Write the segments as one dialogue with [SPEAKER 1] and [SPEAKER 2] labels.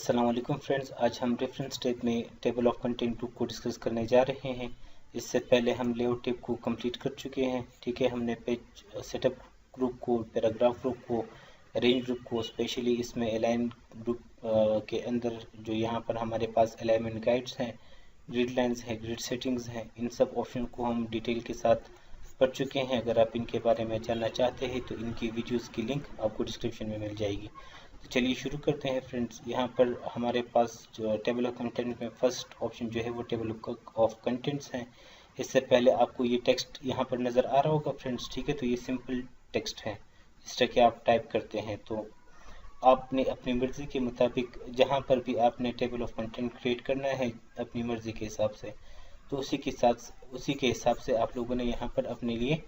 [SPEAKER 1] अस्सलाम वालेकुम फ्रेंड्स, आज हम रेफरेंस टेप में टेबल ऑफ कंटेंट को डिस्कस करने जा रहे हैं। इससे पहले हम लेआउट टेप को कंप्लीट कर चुके हैं। ठीक है, हमने पेज सेटअप ग्रुप को, पैराग्राफ ग्रुप को, अरेंज ग्रुप को, स्पेशली इसमें अलाइन ग्रुप के अंदर जो यहाँ पर हमारे पास अलाइनमेंट गाइड्स हैं, ग्रिड लाइंस हैं, ग्रिड सेटिंग्स हैं, इन सब ऑप्शन को हम डिटेल के साथ पढ़ चुके हैं। अगर आप इनके बारे में जानना चाहते हैं तो इनकी वीडियोस की लिंक आपको डिस्क्रिप्शन में मिल जाएगी। तो चलिए शुरू करते हैं फ्रेंड्स। यहाँ पर हमारे पास जो टेबल ऑफ कंटेंट में फर्स्ट ऑप्शन जो है वो टेबल ऑफ कंटेंट्स हैं। इससे पहले आपको ये टेक्स्ट यहाँ पर नज़र आ रहा होगा फ्रेंड्स। ठीक है, तो ये सिंपल टेक्स्ट है, जिस तरह के आप टाइप करते हैं तो आपने अपनी मर्ज़ी के मुताबिक जहाँ पर भी आपने टेबल ऑफ कंटेंट क्रिएट करना है अपनी मर्ज़ी के हिसाब से, तो उसी के हिसाब से आप लोगों ने यहाँ पर अपने लिए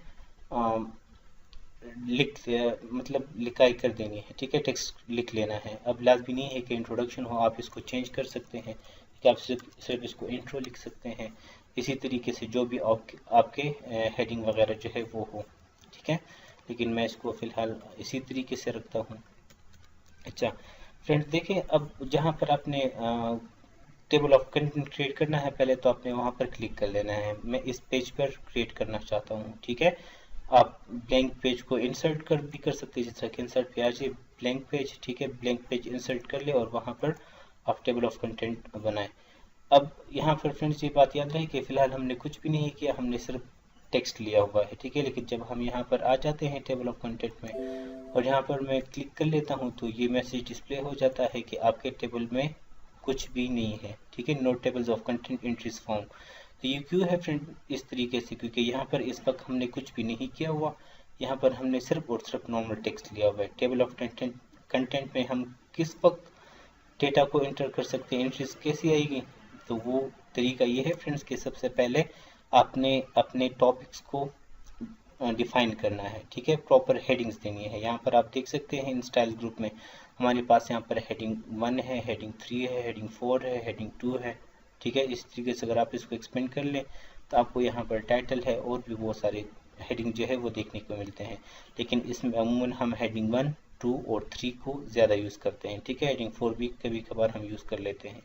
[SPEAKER 1] लिखाई कर देनी है। ठीक है, टेक्स्ट लिख लेना है। अब लाजमी नहीं है कि इंट्रोडक्शन हो, आप इसको चेंज कर सकते हैं कि आप सिर्फ इसको इंट्रो लिख सकते हैं। इसी तरीके से जो भी आपके हेडिंग वगैरह जो है वो हो। ठीक है, लेकिन मैं इसको फ़िलहाल इसी तरीके से रखता हूँ। अच्छा फ्रेंड्स, देखिए अब जहाँ पर आपने टेबल ऑफ कंटेंट क्रिएट करना है, पहले तो आपने वहाँ पर क्लिक कर लेना है। मैं इस पेज पर क्रिएट करना चाहता हूँ। ठीक है, आप ब्लैंक पेज को इंसर्ट भी कर सकते हैं, जिस तरह कि इंसर्ट पे आ जाए ब्लैंक पेज। ठीक है, ब्लैंक पेज इंसर्ट कर ले और वहाँ पर आप टेबल ऑफ कंटेंट बनाएं। अब यहाँ पर फ्रेंड्स ये बात याद रहे कि फ़िलहाल हमने कुछ भी नहीं किया, हमने सिर्फ टेक्स्ट लिया हुआ है। ठीक है, लेकिन जब हम यहाँ पर आ जाते हैं टेबल ऑफ कंटेंट में और यहाँ पर मैं क्लिक कर लेता हूँ तो ये मैसेज डिस्प्ले हो जाता है कि आपके टेबल में कुछ भी नहीं है। ठीक है, no tables of content entries form. तो ये क्यों है फ्रेंड इस तरीके से, क्योंकि यहाँ पर इस वक्त हमने कुछ भी नहीं किया हुआ। यहाँ पर हमने सिर्फ और सिर्फ नॉर्मल टेक्स्ट लिया हुआ है। टेबल ऑफ कंटेंट में हम किस वक्त डेटा को एंटर कर सकते हैं, एंट्रीज कैसी आएगी, तो वो तरीका ये है फ्रेंड्स कि सबसे पहले आपने अपने टॉपिक्स को डिफाइन करना है। ठीक है, प्रॉपर हेडिंग्स देनी है। यहाँ पर आप देख सकते हैं इन स्टाइल ग्रुप में हमारे पास यहाँ पर हेडिंग 1 है, हेडिंग 3 है, हेडिंग 4 है, हेडिंग 2 है। ठीक है, इस तरीके से अगर आप इसको एक्सपेंड कर लें तो आपको यहाँ पर टाइटल है और भी बहुत सारे हेडिंग जो है वो देखने को मिलते हैं। लेकिन इसमें अमूमन हम हेडिंग 1, 2 और 3 को ज़्यादा यूज़ करते हैं। ठीक है, हेडिंग 4 भी कभी कभार हम यूज़ कर लेते हैं।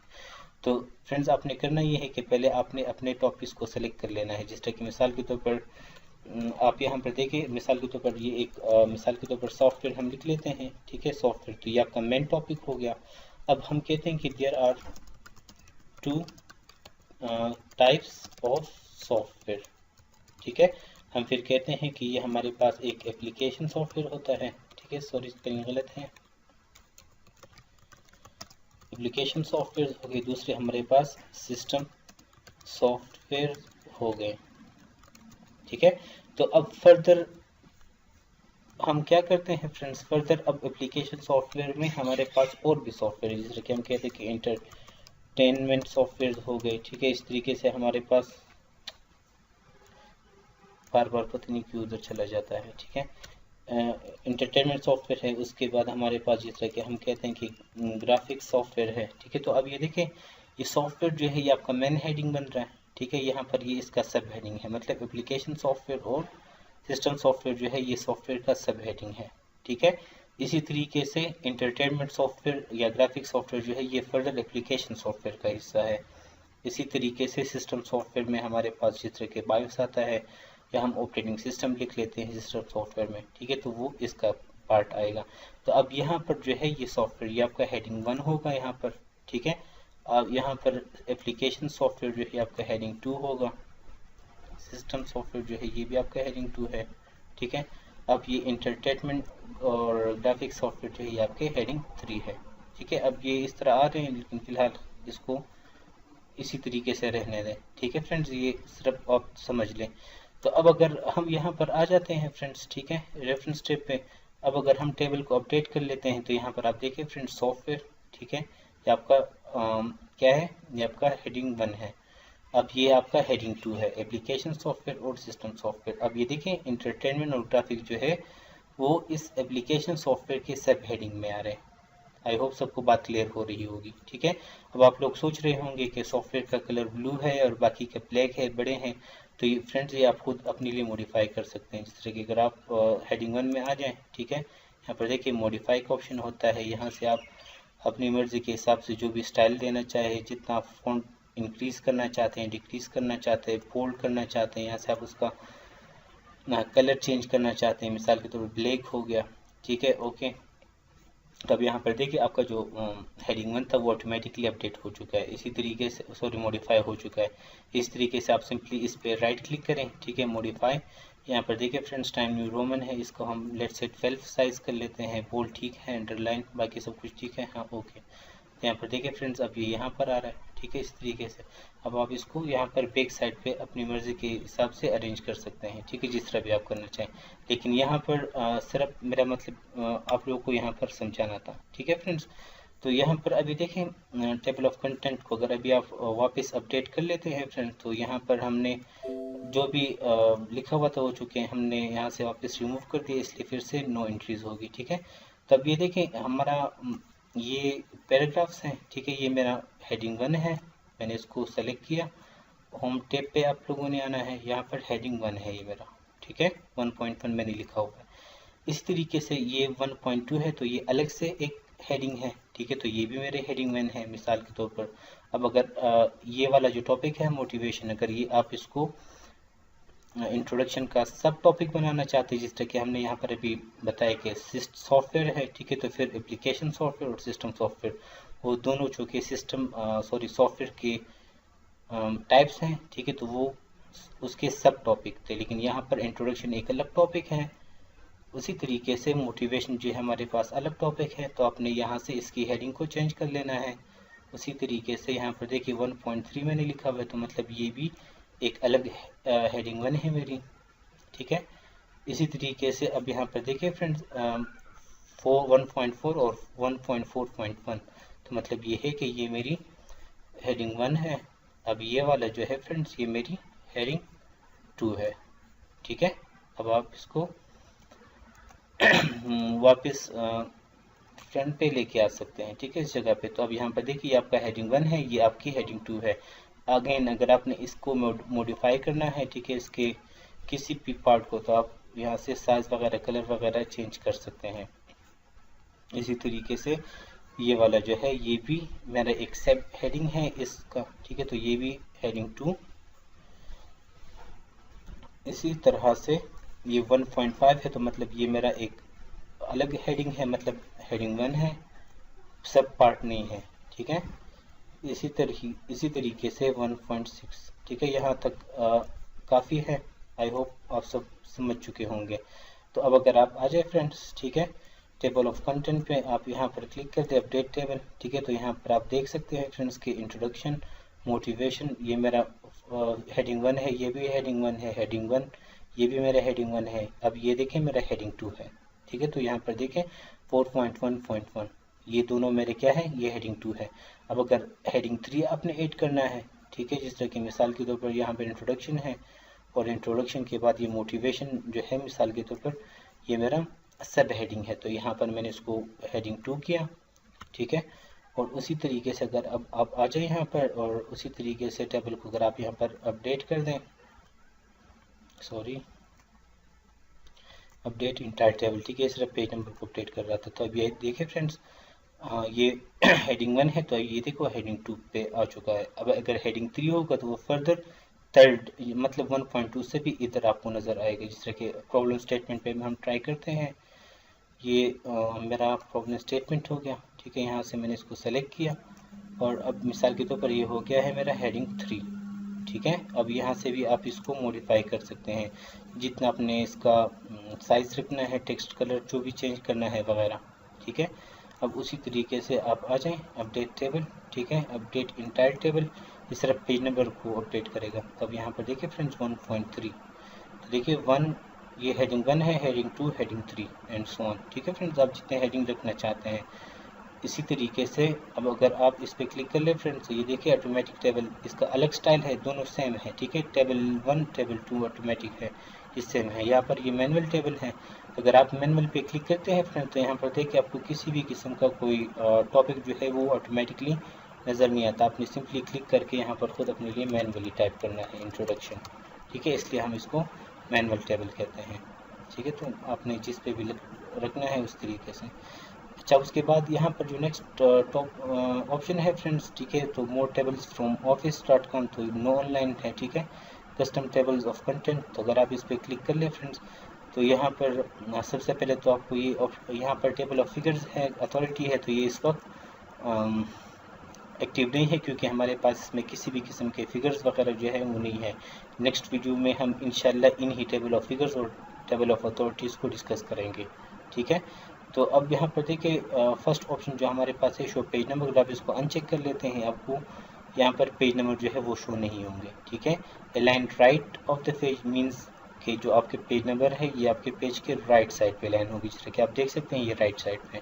[SPEAKER 1] तो फ्रेंड्स आपने करना ये है कि पहले आपने अपने टॉपिक्स को सेलेक्ट कर लेना है। जिस तरह की मिसाल के तौर पर आप यहाँ पर देखिए, मिसाल के तौर पर ये एक मिसाल के तौर पर सॉफ्टवेयर हम लिख लेते हैं। ठीक है, सॉफ्टवेयर, तो ये आपका मेन टॉपिक हो गया। अब हम कहते हैं कि there are 2 types of software. ठीक है, हम फिर कहते हैं कि ये हमारे पास एक एप्लीकेशन सॉफ्टवेयर होता है। ठीक है, सॉरी स्पेलिंग गलत है, एप्लीकेशन सॉफ्टवेयर हो गए। दूसरे हमारे पास सिस्टम सॉफ्टवेयर हो गए। ठीक है, तो अब फर्दर हम क्या करते हैं फ्रेंड्स, फर्दर अब एप्लीकेशन सॉफ्टवेयर में हमारे पास और भी सॉफ्टवेयर है, जैसे कि हम कहते हैं कि एंटरटेनमेंट सॉफ्टवेयर हो गए। ठीक है, इस तरीके से हमारे पास बार बार पता नहीं क्यों उधर चला जाता है। ठीक है, एंटरटेनमेंट सॉफ्टवेयर है। उसके बाद हमारे पास जिस तरह के हम कहते हैं कि ग्राफिक्स सॉफ्टवेयर है। ठीक है, तो अब ये देखें, ये सॉफ्टवेयर जो है ये आपका मेन हेडिंग बन रहा है। ठीक है, यहाँ पर ये इसका सब हेडिंग है, मतलब एप्लीकेशन सॉफ्टवेयर और सिस्टम सॉफ्टवेयर जो है ये सॉफ्टवेयर का सब हेडिंग है। ठीक है, इसी तरीके से एंटरटेनमेंट सॉफ्टवेयर या ग्राफिक्स सॉफ्टवेयर जो है ये फर्दर एप्लीकेशन सॉफ्टवेयर का हिस्सा है। इसी तरीके से सिस्टम सॉफ्टवेयर में हमारे पास जिस तरह के बायोस आता है या हम ऑपरेटिंग सिस्टम लिख लेते हैं सिस्टम सॉफ्टवेयर में। ठीक है, तो वो इसका पार्ट आएगा। तो अब यहाँ पर जो है ये सॉफ्टवेयर ये आपका हेडिंग 1 होगा यहाँ पर। ठीक है, अब यहाँ पर एप्लीकेशन सॉफ्टवेयर जो है आपका हेडिंग 2 होगा, सिस्टम सॉफ्टवेयर जो है ये भी आपका हेडिंग 2 है। ठीक है, अब ये एंटरटेनमेंट और ग्राफिक्स सॉफ्टवेयर जो है ये आपके हेडिंग 3 है। ठीक है, अब ये इस तरह आ रहे हैं, लेकिन फिलहाल इसको इसी तरीके से रहने दें। ठीक है फ्रेंड्स, ये सिर्फ आप समझ लें। तो अब अगर हम यहाँ पर आ जाते हैं फ्रेंड्स, ठीक है, रेफरेंस टेब पे, अब अगर हम टेबल को अपडेट कर लेते हैं तो यहाँ पर आप देखिए फ्रेंड्स सॉफ्टवेयर। ठीक है, ये आपका क्या है, ये आपका हेडिंग 1 है। अब ये आपका हेडिंग 2 है, एप्लीकेशन सॉफ्टवेयर और सिस्टम सॉफ्टवेयर। अब ये देखें एंटरटेनमेंट और ग्राफिक जो है वो इस एप्लीकेशन सॉफ्टवेयर के सब हेडिंग में आ रहे हैं। आई होप सबको बात क्लियर हो रही होगी। ठीक है, अब आप लोग सोच रहे होंगे कि सॉफ्टवेयर का कलर ब्लू है और बाकी के ब्लैक है, बड़े हैं। तो ये फ्रेंड्स ये आप खुद अपने लिए मॉडिफाई कर सकते हैं, जिस तरह कि अगर आप हेडिंग 1 में आ जाएं। ठीक है, यहाँ पर देखिए मॉडिफाई का ऑप्शन होता है, यहाँ से आप अपनी मर्ज़ी के हिसाब से जो भी स्टाइल देना चाहे, जितना फ़ॉन्ट इंक्रीज़ करना चाहते हैं, डिक्रीज़ करना चाहते हैं, बोल्ड करना चाहते हैं, यहाँ से आप उसका ना कलर चेंज करना चाहते हैं, मिसाल के तौर पर ब्लैक हो गया, ठीक है, ओके। तब यहाँ पर देखिए आपका जो हेडिंग 1 था वो ऑटोमेटिकली अपडेट हो चुका है, इसी तरीके से सॉरी मॉडिफाई हो चुका है। इस तरीके से आप सिंपली इस पर राइट क्लिक करें, ठीक है, मॉडिफाई। यहाँ पर देखिए फ्रेंड्स टाइम न्यू रोमन है, इसको हम लेट्स से 12 साइज कर लेते हैं, बोल्ड ठीक है, अंडरलाइन बाकी सब कुछ ठीक है, हाँ ओके। तो यहाँ पर देखिए फ्रेंड्स अब ये यहाँ पर आ रहा है, ठीक है, इस तरीके से। अब आप इसको यहाँ पर बैक साइड पे अपनी मर्ज़ी के हिसाब से अरेंज कर सकते हैं, ठीक है, जिस तरह भी आप करना चाहें। लेकिन यहाँ पर सिर्फ मेरा मतलब आप लोगों को यहाँ पर समझाना था, ठीक है फ्रेंड्स। तो यहाँ पर अभी देखें टेबल ऑफ कंटेंट को अगर अभी आप वापस अपडेट कर लेते हैं फ्रेंड्स, तो यहाँ पर हमने जो भी लिखा हुआ था हो चुके हैं, हमने यहाँ से वापस रिमूव कर दिया, इसलिए फिर से नो एंट्रीज होगी, ठीक है। तब ये देखें हमारा ये पैराग्राफ्स हैं, ठीक है, ये मेरा हेडिंग 1 है, मैंने इसको सेलेक्ट किया, होम टैब पे आप लोगों ने आना है, यहाँ पर हेडिंग 1 है ये मेरा, ठीक है, 1.1 मैंने लिखा हुआ है। इस तरीके से ये 1.2 है तो ये अलग से एक हेडिंग है, ठीक है, तो ये भी मेरे हेडिंग 1 है मिसाल के तौर पर। अब अगर ये वाला जो टॉपिक है मोटिवेशन, अगर ये आप इसको इंट्रोडक्शन का सब टॉपिक बनाना चाहते हैं, जिस तरह कि हमने यहाँ पर अभी बताया कि सॉफ्टवेयर है, ठीक है, तो फिर एप्लीकेशन सॉफ्टवेयर और सिस्टम सॉफ्टवेयर वो दोनों चूँकि सॉफ्टवेयर के टाइप्स हैं, ठीक है, तो वो उसके सब टॉपिक थे, लेकिन यहाँ पर इंट्रोडक्शन एक अलग टॉपिक है। उसी तरीके से मोटिवेशन जो है हमारे पास अलग टॉपिक है, तो आपने यहाँ से इसकी हेडिंग को चेंज कर लेना है। उसी तरीके से यहाँ पर देखिए 1.3 मैंने लिखा हुआ है, तो मतलब ये भी एक अलग हेडिंग 1 है मेरी, ठीक है। इसी तरीके से अब यहाँ पर देखिए फ्रेंड्स 1.4 और 1.4.1, तो मतलब ये है कि ये मेरी हेडिंग 1 है। अब ये वाला जो है फ्रेंड्स ये मेरी हेडिंग 2 है, ठीक है। अब आप इसको वापस फ्रंट पे लेके आ सकते हैं, ठीक है, इस जगह पे। तो अब यहाँ पर देखिए आपका हेडिंग 1 है, ये आपकी हेडिंग 2 है। अगेन अगर आपने इसको मॉडिफाई करना है, ठीक है, इसके किसी भी पार्ट को, तो आप यहाँ से साइज वगैरह कलर वगैरह चेंज कर सकते हैं। इसी तरीके से ये वाला जो है ये भी मेरा एक सब हेडिंग है इसका, ठीक है, तो ये भी हेडिंग 2। इसी तरह से ये 1.5 है, तो मतलब ये मेरा एक अलग हेडिंग है, मतलब हेडिंग 1 है, सब पार्ट नहीं है, ठीक है। इसी तरीके से 1.6, ठीक है, यहाँ तक काफ़ी है। आई होप आप सब समझ चुके होंगे। तो अब अगर आप आ जाए फ्रेंड्स, ठीक है, टेबल ऑफ कंटेंट पे आप यहाँ पर क्लिक कर दे अपडेट टेबल, ठीक है, तो यहाँ पर आप देख सकते हैं फ्रेंड्स की इंट्रोडक्शन मोटिवेशन, ये मेरा हेडिंग 1 है, ये भी हेडिंग 1 है, हेडिंग 1 ये भी मेरा हेडिंग 1 है। अब ये देखें मेरा हेडिंग 2 है, ठीक है, तो यहाँ पर देखें 4.1.1 ये दोनों मेरे क्या है, ये हेडिंग 2 है। अब अगर हेडिंग 3 आपने ऐड करना है, ठीक है, जिस तरह की मिसाल के तौर पर यहाँ पर इंट्रोडक्शन है और इंट्रोडक्शन के बाद ये मोटिवेशन जो है मिसाल के तौर पर ये मेरा सब हेडिंग है, तो यहाँ पर मैंने इसको हेडिंग 2 किया, ठीक है। और उसी तरीके से अगर अब आप आ जाए यहाँ पर और उसी तरीके से टेबल को अगर आप यहाँ पर अपडेट कर दें, सॉरी अपडेट इंटायर टेबल, ठीक है, सिर्फ पेज नंबर को अपडेट कर रहा था। तो अब ये देखिए फ्रेंड्स ये हेडिंग 1 है, तो ये देखो हेडिंग 2 पे आ चुका है। अब अगर हेडिंग 3 होगा तो वो फर्दर थर्ड मतलब 1.2 से भी इधर आपको नज़र आएगा, जिस तरह के प्रॉब्लम स्टेटमेंट पे हम ट्राई करते हैं। ये मेरा प्रॉब्लम स्टेटमेंट हो गया, ठीक है, यहाँ से मैंने इसको सेलेक्ट किया और अब मिसाल के तौर पर ये हो गया है मेरा हेडिंग 3, ठीक है। अब यहाँ से भी आप इसको मॉडिफाई कर सकते हैं, जितना आपने इसका साइज रखना है, टेक्स्ट कलर जो भी चेंज करना है वगैरह, ठीक है। अब उसी तरीके से आप आ जाएं अपडेट टेबल, ठीक है, अपडेट इंटायर टेबल, इस तरह पेज नंबर को अपडेट करेगा। तब यहाँ पर देखिए फ्रेंड्स 1.3, तो देखिए 1 ये हेडिंग 1 है, heading 2, heading 3 and so on, ठीक है फ्रेंड्स, आप जितने हेडिंग रखना चाहते हैं। इसी तरीके से अब अगर आप इस पर क्लिक कर ले फ्रेंड्स, तो ये देखिए ऑटोमेटिक टेबल, इसका अलग स्टाइल है, दोनों सेम है, ठीक है, टेबल 1 टेबल 2 ऑटोमेटिक है, ये सेम है। यहाँ पर ये मैनुअल टेबल है, अगर आप मैनुअल पे क्लिक करते हैं फ्रेंड्स, तो यहाँ पर देखिए आपको किसी भी किस्म का कोई टॉपिक जो है वो ऑटोमेटिकली नज़र नहीं आता, आपने सिंपली क्लिक करके यहाँ पर खुद अपने लिए मैनुअली टाइप करना है इंट्रोडक्शन, ठीक है, इसलिए हम इसको मैनुअल टेबल कहते हैं, ठीक है। तो आपने जिस पे भी रखना है उस तरीके से। अच्छा, उसके बाद यहाँ पर जो नेक्स्ट टॉप ऑप्शन है फ्रेंड्स, ठीक है, तो मोर टेबल्स फ्रॉम office.com, तो नो ऑनलाइन है, ठीक है। कस्टम टेबल्स ऑफ कंटेंट, तो अगर आप इस पर क्लिक कर ले फ्रेंड्स, तो यहाँ पर सबसे पहले तो आपको ये यहाँ पर टेबल ऑफ फिगर्स है, अथॉरिटी है, तो ये इस वक्त एक्टिव नहीं है क्योंकि हमारे पास इसमें किसी भी किस्म के फिगर्स वगैरह जो है वो नहीं है। नेक्स्ट वीडियो में हम इंशाल्लाह इन ही टेबल ऑफ फिगर्स और टेबल ऑफ अथॉरिटीज़ को डिस्कस करेंगे, ठीक है। तो अब यहाँ पर देखिए फर्स्ट ऑप्शन जो हमारे पास है शो पेज नंबर, अगर आप इसको अनचेक कर लेते हैं आपको यहाँ पर पेज नंबर जो है वो शो नहीं होंगे, ठीक है। Align right of the page means कि जो आपके पेज नंबर है ये आपके पेज के राइट साइड पे लाइन होगी, जैसे कि आप देख सकते हैं ये राइट साइड पे।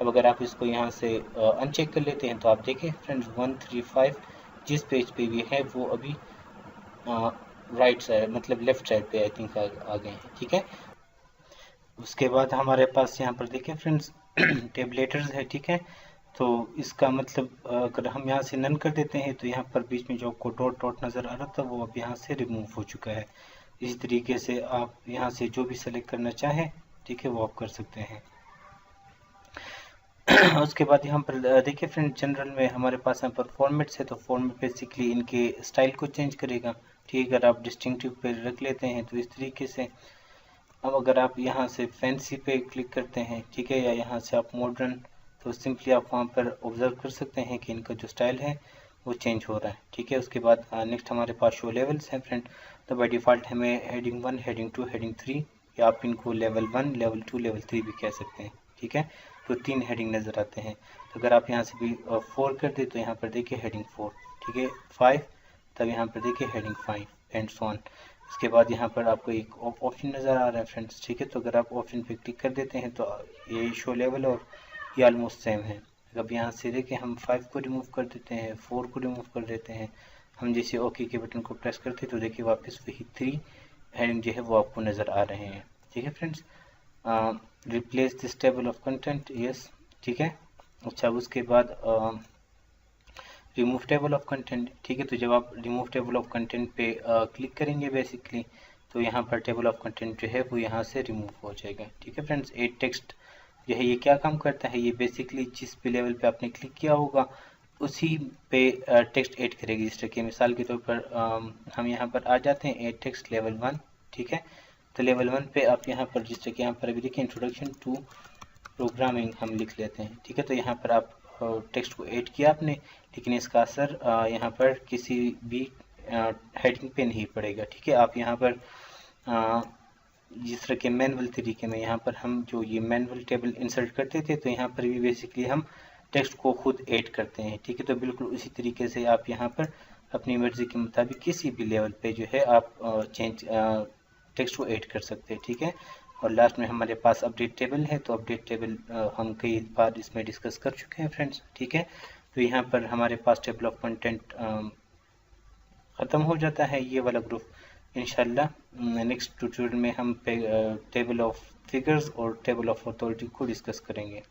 [SPEAKER 1] अब अगर आप इसको यहाँ से अनचेक कर लेते हैं तो आप देखें फ्रेंड्स 135 जिस पेज पे भी है वो अभी राइट साइड मतलब लेफ्ट साइड पे आई थिंक आ गए हैं, ठीक है। उसके बाद हमारे पास यहाँ पर देखें फ्रेंड्स टेबलेटर्स है, ठीक है। तो इसका मतलब अगर हम यहाँ से नन कर देते हैं तो यहाँ पर बीच में जो आपको डॉट डॉट नज़र आ रहा था वो अब यहाँ से रिमूव हो चुका है। इसी तरीके से आप यहाँ से जो भी सेलेक्ट करना चाहें, ठीक है, वो आप कर सकते हैं। उसके बाद यहाँ पर देखिए फ्रेंड जनरल में हमारे पास यहाँ पर फॉर्मेट्स है, तो फॉर्मेट बेसिकली इनके स्टाइल को चेंज करेगा, ठीक है। अगर आप डिस्टिंक्टिव पे रख लेते हैं तो इस तरीके से। अब अगर आप यहाँ से फैंसी पे क्लिक करते हैं, ठीक है, या यहाँ से आप मॉडर्न, तो सिंपली आप वहाँ पर ऑब्जर्व कर सकते हैं कि इनका जो स्टाइल है वो चेंज हो रहा है, ठीक है। उसके बाद नेक्स्ट हमारे पास शो लेवल्स हैं फ्रेंड, तो बाय डिफ़ॉल्ट हमें हेडिंग 1, हेडिंग 2, हेडिंग 3, या आप इनको लेवल 1, लेवल 2, लेवल 3 भी कह सकते हैं, ठीक है। तो 3 हेडिंग नज़र आते हैं। तो अगर आप यहाँ से भी 4 कर दें तो यहाँ पर देखिए हेडिंग 4, ठीक है, 5, तब यहाँ पर देखिए हेडिंग 5 एंड सो ऑन। इसके बाद यहाँ पर आपको एक ऑप्शन नज़र आ रहा है फ्रेंड्स, ठीक है। तो अगर आप ऑप्शन पे क्लिक कर देते हैं तो ये शो लेवल और ये ऑलमोस्ट सेम है। अब यहाँ से देखिए हम 5 को रिमूव कर देते हैं, 4 को रिमूव कर देते हैं, हम जैसे ओके के बटन को प्रेस करते हैं तो देखिए वापस वही 3 हेडिंग जो है वो आपको नज़र आ रहे हैं, ठीक है friends. Replace this table of content, yes, ठीक है। अच्छा, उसके बाद रिमूव टेबल ऑफ कंटेंट, ठीक है। तो जब आप रिमूव टेबल ऑफ कंटेंट पे क्लिक करेंगे बेसिकली, तो यहाँ पर टेबल ऑफ कंटेंट जो है वो यहाँ से रिमूव हो जाएगा, ठीक है फ्रेंड्स। एड टेक्स्ट जो है ये क्या काम करता है, ये बेसिकली जिस भी लेवल पे आपने क्लिक किया होगा उसी पे टेक्स्ट ऐड करेगी। जिस तरह की मिसाल के तौर पर हम यहाँ पर आ जाते हैं एड टेक्स्ट लेवल 1, ठीक है। तो लेवल 1 पे आप यहाँ पर जिस तरह की यहाँ पर अभी देखिए इंट्रोडक्शन टू प्रोग्रामिंग हम लिख लेते हैं, ठीक है। तो यहाँ पर आप टेक्स्ट को ऐड किया आपने, लेकिन इसका असर यहाँ पर किसी भी हेडिंग पे नहीं पड़ेगा, ठीक है। आप यहाँ पर जिस तरह के मैनुअल तरीके में यहाँ पर हम जो ये मैनुअल टेबल इंसर्ट करते थे, तो यहाँ पर भी बेसिकली हम टेक्स्ट को खुद ऐड करते हैं, ठीक है। तो बिल्कुल उसी तरीके से आप यहाँ पर अपनी मर्जी के मुताबिक किसी भी लेवल पे जो है आप चेंज टेक्स्ट को ऐड कर सकते हैं, ठीक है। और लास्ट में हमारे पास अपडेट टेबल है, तो अपडेट टेबल हम कई बार इसमें डिस्कस कर चुके हैं फ्रेंड्स, ठीक है। तो यहाँ पर हमारे पास टेबल ऑफ कंटेंट ख़त्म हो जाता है ये वाला ग्रुप। इंशाल्लाह नेक्स्ट ट्यूटोरियल में हम टेबल ऑफ फिगर्स और टेबल ऑफ अथॉरिटी को डिस्कस करेंगे।